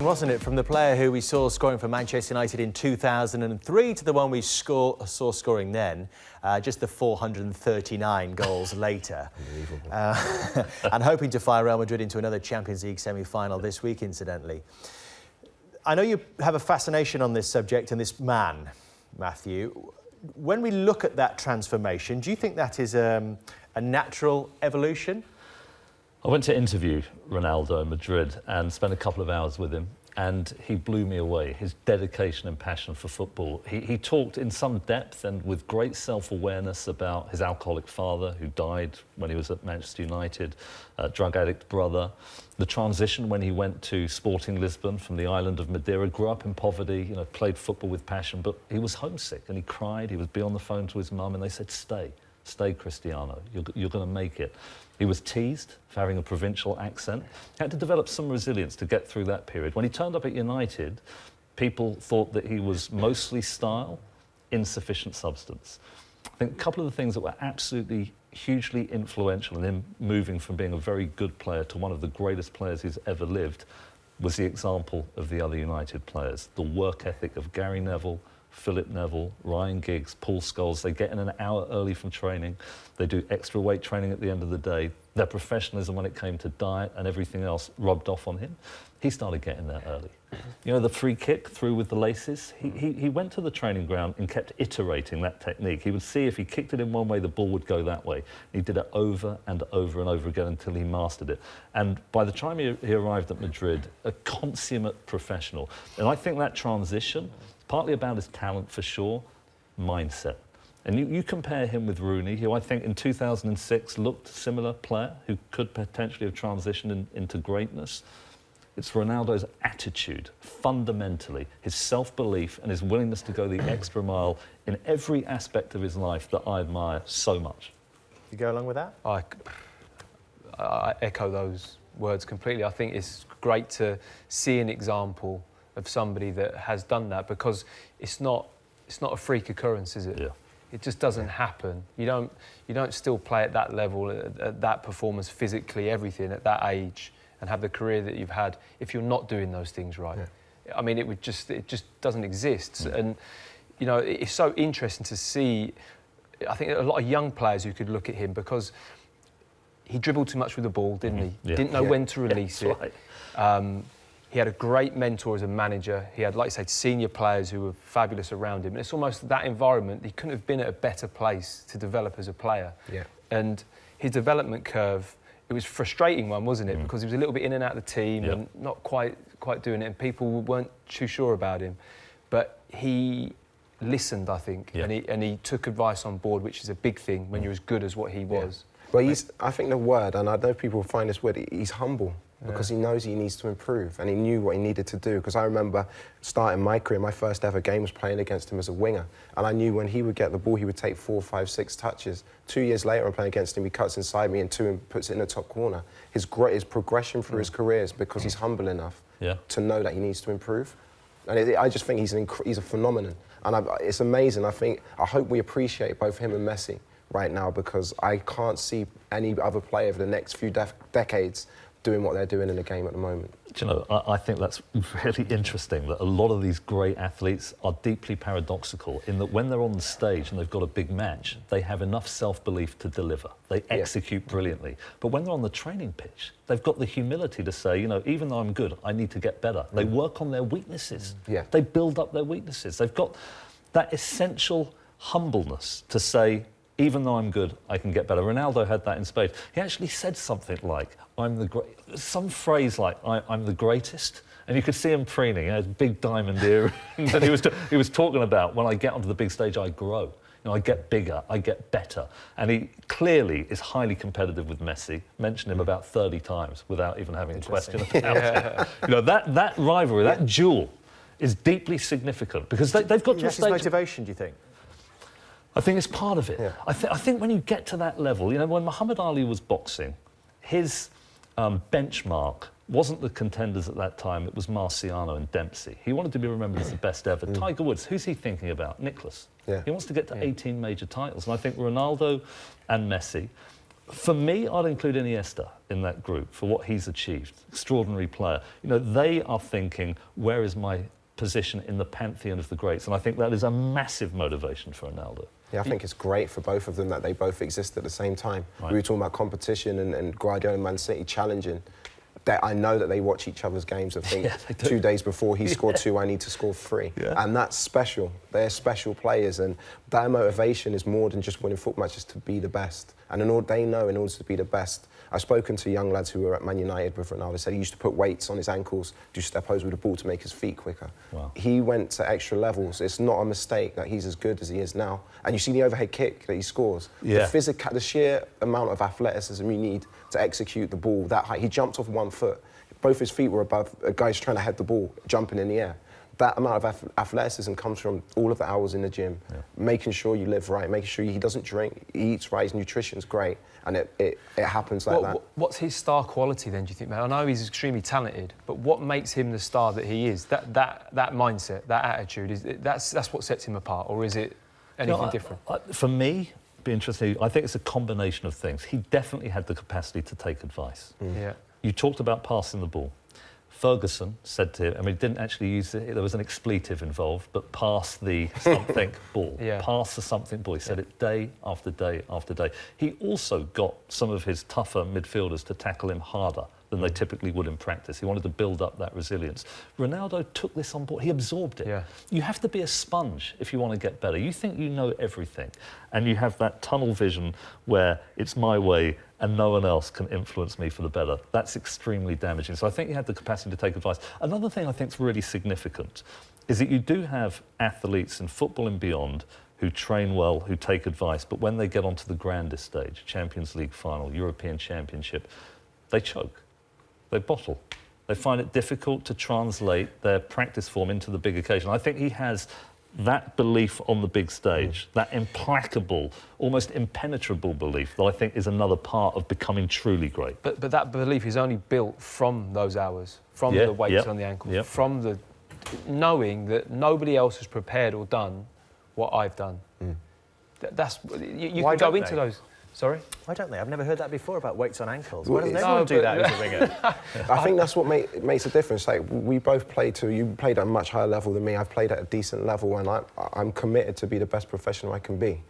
Wasn't it? From the player who we saw scoring for Manchester United in 2003 to the one we saw scoring then, just the 439 goals later. Unbelievable. And hoping to fire Real Madrid into another Champions League semi-final this week, incidentally. I know you have a fascination on this subject and this man, Matthew. When we look at that transformation, do you think that is a natural evolution? I went to interview Ronaldo in Madrid and spent a couple of hours with him, and he blew me away. His dedication and passion for football. He talked in some depth and with great self-awareness about his alcoholic father who died when he was at Manchester United, drug addict brother, the transition when he went to Sporting Lisbon from the island of Madeira, grew up in poverty, played football with passion, but he was homesick and he cried. He would be on the phone to his mum and they said, stay Cristiano, you're going to make it. He was teased for having a provincial accent. He had to develop some resilience to get through that period. When he turned up at United, people thought that he was mostly style, insufficient substance. I think a couple of the things that were absolutely hugely influential in him moving from being a very good player to one of the greatest players he's ever lived was the example of the other United players. The work ethic of Gary Neville, Philip Neville, Ryan Giggs, Paul Scholes. They get in an hour early from training. They do extra weight training at the end of the day. Their professionalism when it came to diet and everything else rubbed off on him. He started getting there early. The free kick through with the laces. He went to the training ground and kept iterating that technique. He would see if he kicked it in one way, the ball would go that way. He did it over and over and over again until he mastered it. And by the time he arrived at Madrid, a consummate professional. And I think that transition, partly about his talent for sure, mindset. And you compare him with Rooney, who I think in 2006 looked a similar player, who could potentially have transitioned into greatness. It's Ronaldo's attitude, fundamentally, his self-belief and his willingness to go the extra mile in every aspect of his life that I admire so much. You go along with that? I echo those words completely. I think it's great to see an example of somebody that has done that, because it's not a freak occurrence, is it? Yeah. It just doesn't happen. You don't still play at that level, at that performance, physically, everything at that age, and have the career that you've had if you're not doing those things right. Yeah. I mean, it just doesn't exist. And it's so interesting to see. I think a lot of young players who could look at him, because he dribbled too much with the ball, didn't he? Yeah. Didn't know when to release it. Right. He had a great mentor as a manager. He had, like you said, senior players who were fabulous around him. And it's almost that environment. He couldn't have been at a better place to develop as a player. Yeah. And his development curve, it was a frustrating one, wasn't it? Because he was a little bit in and out of the team and not quite doing it, and people weren't too sure about him. But he listened, I think, and he took advice on board, which is a big thing when you're as good as what he was. Well, I think the word, and I know people find this word, he's humble. Because he knows he needs to improve, and he knew what he needed to do. Because I remember starting my career, my first ever game was playing against him as a winger, and I knew when he would get the ball, he would take 4, 5, 6 touches. 2 years later, I'm playing against him, he cuts inside me and puts it in the top corner. His progression through his career is because he's humble enough to know that he needs to improve. And I just think he's a phenomenon, and it's amazing. I hope we appreciate both him and Messi right now, because I can't see any other player over the next few decades doing what they're doing in the game at the moment. I think that's really interesting, that a lot of these great athletes are deeply paradoxical in that when they're on the stage and they've got a big match, they have enough self-belief to deliver. They execute brilliantly. But when they're on the training pitch, they've got the humility to say, even though I'm good, I need to get better. They work on their weaknesses. They build up their weaknesses. They've got that essential humbleness to say, even though I'm good, I can get better. Ronaldo had that in spades. He actually said something like, some phrase like, I'm the greatest. And you could see him preening, his big diamond earrings. And he was talking about, when I get onto the big stage, I grow. I get bigger, I get better. And he clearly is highly competitive with Messi. Mentioned him about 30 times without even having a question about it. That rivalry, that duel is deeply significant, because they've got to a stage... motivation, do you think? I think it's part of it. Yeah. I think when you get to that level, when Muhammad Ali was boxing, his benchmark wasn't the contenders at that time, it was Marciano and Dempsey. He wanted to be remembered as the best ever. Tiger Woods, who's he thinking about? Nicholas. He wants to get to 18 major titles. And I think Ronaldo and Messi For me, I'd include Iniesta in that group for what he's achieved. Extraordinary player. You know, they are thinking, where is my position in the pantheon of the greats? And I think that is a massive motivation for Ronaldo. Yeah, I think it's great for both of them that they both exist at the same time. Right. We were talking about competition and Guardiola and Man City challenging. That I know that they watch each other's games and think 2 days before he scored 2, I need to score 3. Yeah. And that's special. They're special players, and their motivation is more than just winning football matches, to be the best. And they know in order to be the best. I've spoken to young lads who were at Man United with Ronaldo, said he used to put weights on his ankles, do step-overs with the ball to make his feet quicker. Wow. He went to extra levels. It's not a mistake that he's as good as he is now. And you see the overhead kick that he scores. Yeah. The sheer amount of athleticism you need to execute the ball that high. He jumped off 1 foot. Both his feet were above a guy's trying to head the ball, jumping in the air. That amount of athleticism comes from all of the hours in the gym, making sure you live right, making sure he doesn't drink, he eats right, his nutrition's great, and it happens like that. What's his star quality then, do you think, mate? I know he's extremely talented, but what makes him the star that he is? That mindset, that attitude, that's what sets him apart, or is it anything different? For me, be interesting. I think it's a combination of things. He definitely had the capacity to take advice. Yeah. You talked about passing the ball. Ferguson said to him, I mean, he didn't actually use it, there was an expletive involved, but pass the something ball. Pass the something ball. He said it day after day after day. He also got some of his tougher midfielders to tackle him harder than they typically would in practice. He wanted to build up that resilience. Ronaldo took this on board. He absorbed it. Yeah. You have to be a sponge if you want to get better. You think you know everything, and you have that tunnel vision where it's my way and no one else can influence me for the better. That's extremely damaging. So I think he had the capacity to take advice. Another thing I think is really significant is that you do have athletes in football and beyond who train well, who take advice, but when they get onto the grandest stage, Champions League final, European Championship, they choke. They bottle. They find it difficult to translate their practice form into the big occasion. I think he has that belief on the big stage, that implacable, almost impenetrable belief that I think is another part of becoming truly great. But that belief is only built from those hours, from the weights on the ankles, from the knowing that nobody else has prepared or done what I've done. That's you can go into those. Sorry? Why don't they? I've never heard that before about weights on ankles. Why doesn't everyone do that as a ringer? I think that's what makes a difference. Like, we both played you played at a much higher level than me. I've played at a decent level, and I'm committed to be the best professional I can be.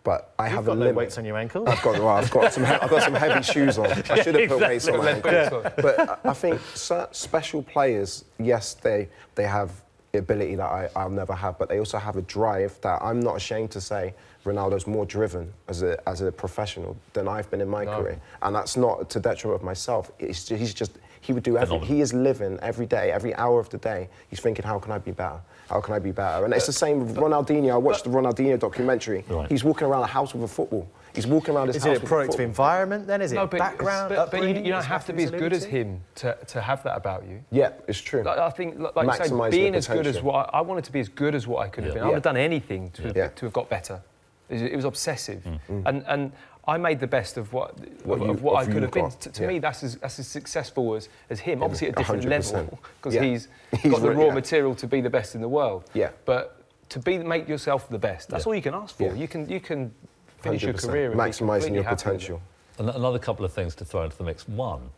But I have a limit. Weights on your ankles? I've got some heavy shoes on. I should have put weights on my ankles. But I think special players, yes, they have the ability that I'll never have, but they also have a drive that I'm not ashamed to say Ronaldo's more driven as a professional than I've been in my career. And that's not to detriment of myself. He would do everything. He is living every day, every hour of the day. He's thinking, how can I be better? How can I be better? And it's the same with Ronaldinho. I watched the Ronaldinho documentary. Right. He's walking around a house with a football. He's walking around his house with a football. Is it a product of environment then? Is it background? But you don't have to be as good as him to have that about you. Yeah, it's true. I think, like you say, being as good as what I wanted to be as good as what I could have been. I would have done anything to have got better. It was obsessive, and I made the best of what I could have been. To me, that's as successful as him. Obviously, at a different 100%. Level, because he's got the raw material to be the best in the world. Yeah. But to make yourself the best, that's all you can ask for. You can finish 100%. Your career and maximising your potential. Another couple of things to throw into the mix. One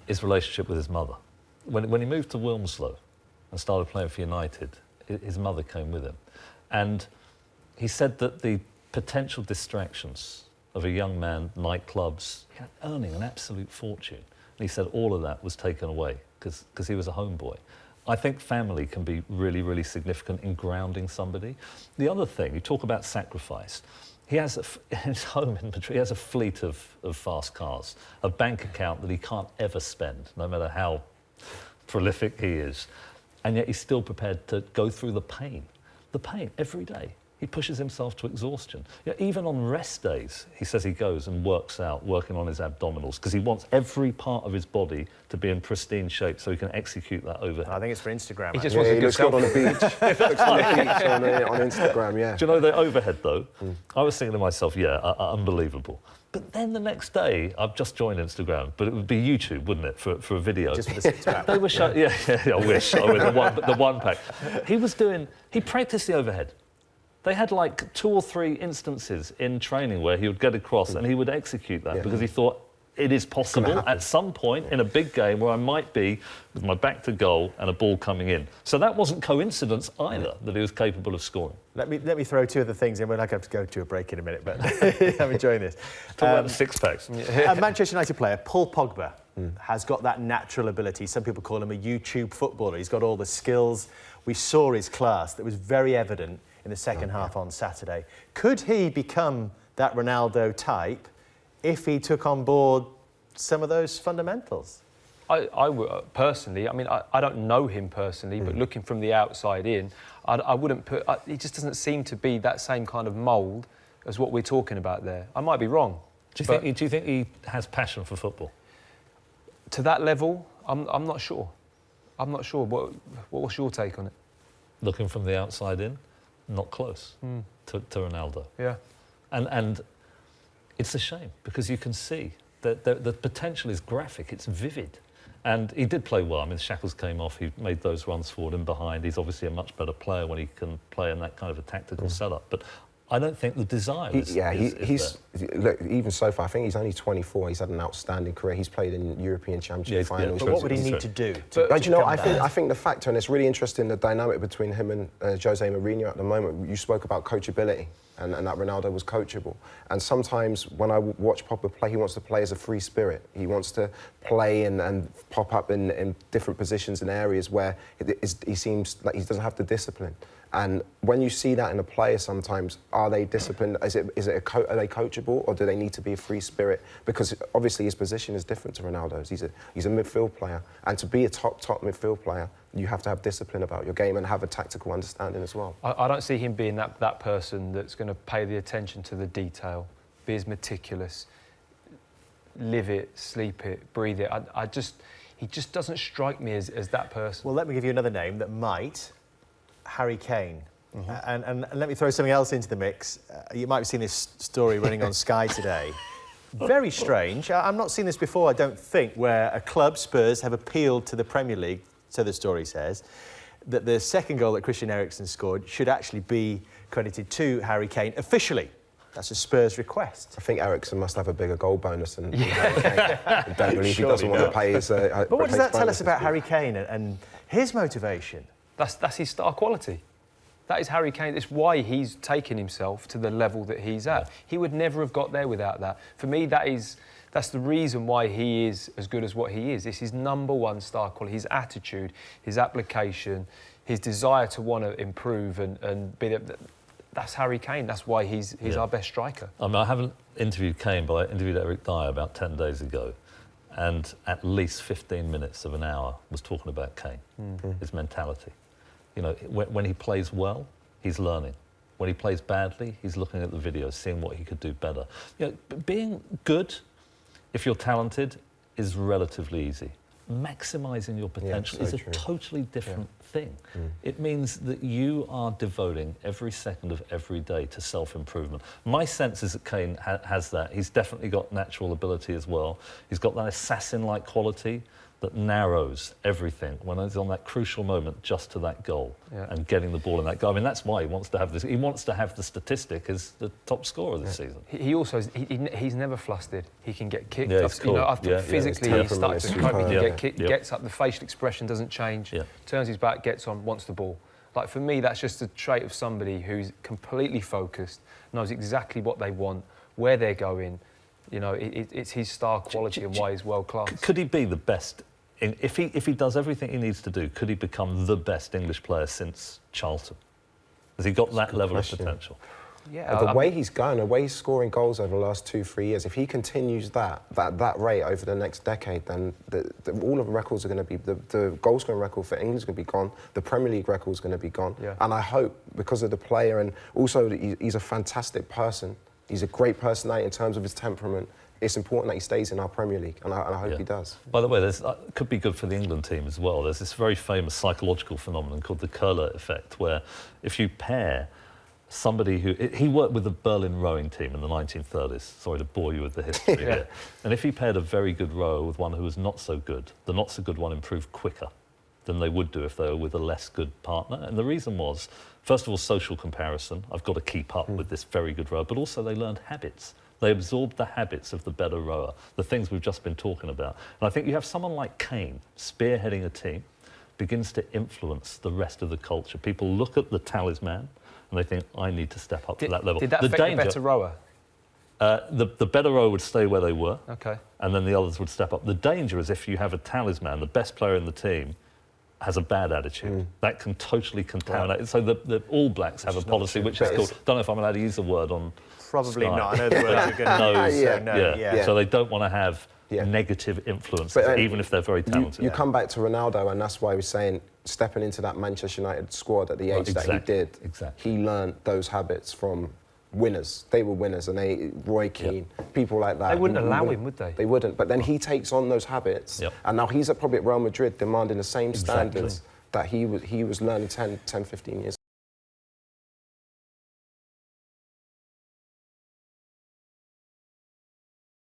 is relationship with his mother. When he moved to Wilmslow and started playing for United, his mother came with him, and he said that the potential distractions of a young man, nightclubs, earning an absolute fortune. And he said all of that was taken away because he was a homeboy. I think family can be really, really significant in grounding somebody. The other thing, you talk about sacrifice. He has, in his home in Madrid, he has a fleet of fast cars, a bank account that he can't ever spend, no matter how prolific he is. And yet he's still prepared to go through the pain every day. He pushes himself to exhaustion. Even on rest days, he says he goes and works out, working on his abdominals, because he wants every part of his body to be in pristine shape so he can execute that overhead. I think it's for Instagram. He just wants to looks good on the beach. Looks on the beach on Instagram, yeah. Do you know the overhead, though? I was thinking to myself, unbelievable. But then the next day, I've just joined Instagram, but it would be YouTube, wouldn't it, for a video? Just for the six-pack. They were I wish. The one pack. He practiced the overhead. They had like 2 or 3 instances in training where he would get across and he would execute that because he thought it is possible at some point in a big game where I might be with my back to goal and a ball coming in. So that wasn't coincidence either that he was capable of scoring. Let me throw 2 other things in. We're not going to go to a break in a minute, but I'm enjoying this. Talk about the six-packs. A Manchester United player, Paul Pogba, has got that natural ability. Some people call him a YouTube footballer. He's got all the skills. We saw his class that was very evident in the second half on Saturday. Could he become that Ronaldo type if he took on board some of those fundamentals? I would, personally, I mean, I don't know him personally, but looking from the outside in, I wouldn't put... He just doesn't seem to be that same kind of mould as what we're talking about there. I might be wrong. Do you think he has passion for football? To that level, I'm not sure. I'm not sure. What's your take on it? Looking from the outside in, not close to Ronaldo. Yeah. And it's a shame because you can see that the potential is graphic, it's vivid. And he did play well. I mean, the shackles came off, he made those runs forward and behind. He's obviously a much better player when he can play in that kind of a tactical setup. But I don't think the desire is look, even so far, I think he's only 24. He's had an outstanding career. He's played in European Championship finals. But what would he need to do? But you know, I think the factor, and it's really interesting, the dynamic between him and Jose Mourinho at the moment. You spoke about coachability, and that Ronaldo was coachable. And sometimes when I watch Pogba play, he wants to play as a free spirit. He wants to play and pop up in different positions and areas where he seems like he doesn't have the discipline. And when you see that in a player sometimes, are they disciplined? Are they coachable, or do they need to be a free spirit? Because obviously his position is different to Ronaldo's. He's a midfield player. And to be a top midfield player, you have to have discipline about your game and have a tactical understanding as well. I don't see him being that person that's going to pay the attention to the detail, be as meticulous, live it, sleep it, breathe it. He just doesn't strike me as that person. Well, let me give you another name that might. Harry Kane. And let me throw something else into the mix. You might have seen this story running on Sky today. Very strange. I've not seen this before, I don't think, where a club, Spurs, have appealed to the Premier League, so the story says, that the second goal that Christian Eriksen scored should actually be credited to Harry Kane officially. That's a Spurs request. I think Eriksen must have a bigger goal bonus than Harry Kane. I don't believe he doesn't want to pay his But what does that tell us about Harry Kane and his motivation? That's his star quality. That is Harry Kane. It's why he's taken himself to the level that he's at. He would never have got there without that. For me, that's the reason why he is as good as what he is. It's his #1 star quality, his attitude, his application, his desire to want to improve and be there. That's Harry Kane. That's why he's our best striker. I mean, I haven't interviewed Kane, but I interviewed Eric Dyer about 10 days ago. And at least 15 minutes of an hour was talking about Kane, his mentality. You know, when he plays well, he's learning. When he plays badly, he's looking at the videos, seeing what he could do better. You know, being good, if you're talented, is relatively easy. Maximising your potential is a totally different thing. It means that you are devoting every second of every day to self-improvement. My sense is that Kane has that. He's definitely got natural ability as well. He's got that assassin-like quality that narrows everything when he's on that crucial moment just to that goal and getting the ball in that goal. I mean, that's why he wants to have this. He wants to have the statistic as the top scorer this season. He also he's never flustered. He can get kicked. Yeah, he's cool. Physically, he starts to cope. He can get kicked. Gets up. The facial expression doesn't change. Turns his back, gets on, wants the ball. Like for me, that's just a trait of somebody who's completely focused, knows exactly what they want, where they're going. You know, it's his star quality and why he's world class. Could he be the best? If he does everything he needs to do, could he become the best English player since Charlton? Has he got that level of potential? Yeah, the way he's going, the way he's scoring goals over the last 2-3 years, if he continues that rate over the next decade, then all of the records are going to be, the goal scoring record for England is going to be gone, the Premier League record is going to be gone. And I hope, because of the player, and also he's a fantastic person, he's a great personality in terms of his temperament, it's important that he stays in our Premier League, and I hope he does. By the way, it could be good for the England team as well. There's this very famous psychological phenomenon called the curler effect, where if you pair somebody he worked with the Berlin rowing team in the 1930s. Sorry to bore you with the history here. And if he paired a very good rower with one who was not so good, the not so good one improved quicker than they would do if they were with a less good partner. And the reason was, first of all, social comparison. I've got to keep up with this very good rower, but also they learned habits. They absorbed the habits of the better rower, the things we've just been talking about. And I think you have someone like Kane spearheading a team, begins to influence the rest of the culture. People look at the talisman and they think, I need to step up to that level. Did that affect the better rower? The better rower would stay where they were, okay, and then the others would step up. The danger is if you have a talisman, the best player in the team has a bad attitude. That can totally contaminate. Yeah. So the All Blacks have a policy which is called, don't know if I'm allowed to use the word on Probably Sky. not. I know the word you're going to use. No, So no, yeah. So they don't want to have negative influences, even if they're very talented. You come back to Ronaldo, and that's why we're saying stepping into that Manchester United squad at the age that he did, he learned those habits from winners. They were winners, and Roy Keane, people like that. They wouldn't allow him, would they? They wouldn't. But then he takes on those habits, and now he's probably at Real Madrid demanding the same standards that he was learning 10, 15 years ago.